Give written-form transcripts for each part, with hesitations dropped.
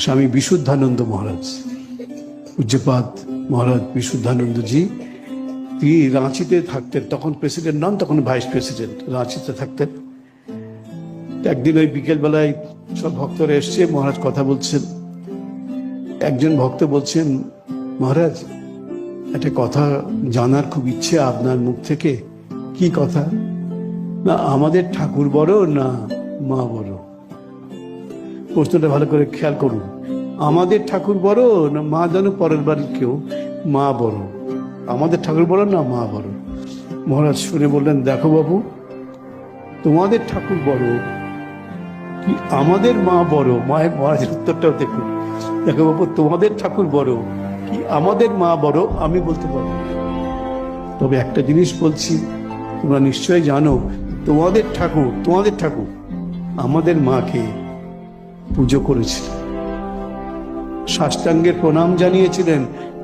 স্বামী বিশুদ্ধানন্দ মহারাজ, পূজ্যপাদ মহারাজ বিশুদ্ধানন্দজি, তিনি রাঁচিতে থাকতেন। তখন প্রেসিডেন্ট নন, তখন ভাইস প্রেসিডেন্ট, রাঁচিতে থাকতেন। একদিন ওই বিকেলবেলায় সব ভক্তরা এসছে, মহারাজ কথা বলছেন। একজন ভক্ত বলছেন, মহারাজ একটা কথা জানার খুব ইচ্ছে আপনার মুখ থেকে। কি কথা? না আমাদের ঠাকুর বড় না মা বড়? প্রশ্নটা ভালো করে খেয়াল করুন। আমাদের ঠাকুর বড় না মা যেন পরের বাড়ির কেউ? মা বড়। আমাদের ঠাকুর বড় না মা বড়? মহারাজ শুনে বললেন, দেখো বাবু, তোমাদের ঠাকুর বড় কি আমাদের মা বড়? মায়ের মহারাজের উত্তরটাও দেখুন। দেখো বাবু, তোমাদের ঠাকুর বড় কি আমাদের মা বড় আমি বলতে পারবো। তবে একটা জিনিস বলছি, তোমরা নিশ্চয়ই জানো, তোমাদের ঠাকুর আমাদের মাকে পুজো করেছিলেন, সাষ্টাঙ্গের প্রণাম জানিয়েছিলেন,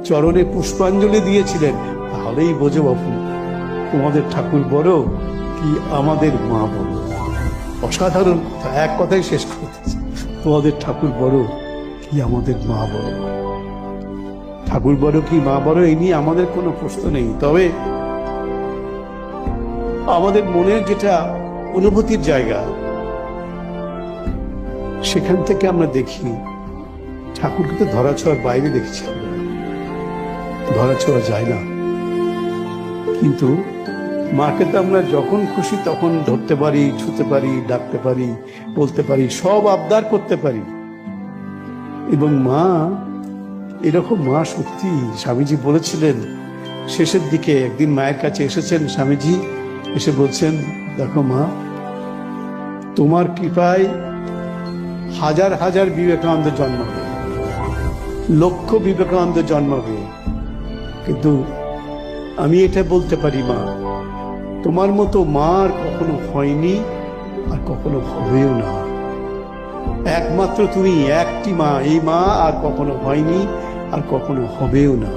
চরণে পুষ্পাঞ্জলি দিয়েছিলেন। তাহলেই বোঝো বাবু, তোমাদের ঠাকুর বড় কি আমাদের মা বড়। অসাধারণ কথা, এক কথাই শেষ করতেছে, তোমাদের ঠাকুর বড় কি আমাদের মা বড়। ঠাকুর বড় কি মা বড় এই নিয়ে আমাদের কোনো প্রশ্ন নেই। তবে আমাদের মনের যেটা অনুভূতির জায়গা, সেখান থেকে আমরা দেখি ঠাকুরকে তো ধরাছোঁয়ার বাইরে দেখেছি, ধরাছোঁয়া যায় না। কিন্তু মাকে তো আমরা যখন খুশি তখন ধরতে পারি, ছুঁতে পারি, ডাকতে পারি, বলতে পারি, সব আবদার করতে পারি। এবং মা এরকম মা সত্যি। স্বামীজি বলেছিলেন শেষের দিকে, একদিন মায়ের কাছে এসেছেন স্বামীজি, এসে বলছেন, দেখো মা, তোমার কৃপায় হাজার হাজার বিবেকানন্দ জন্মাবে, লক্ষ বিবেকানন্দ জন্মাবে, কিন্তু আমি এটা বলতে পারি মা, তোমার মতো মা আর কখনো হয়নি আর কখনো হবেও না। একমাত্র তুমি একটি মা, এই মা আর কখনো হয়নি আর কখনো হবেও না।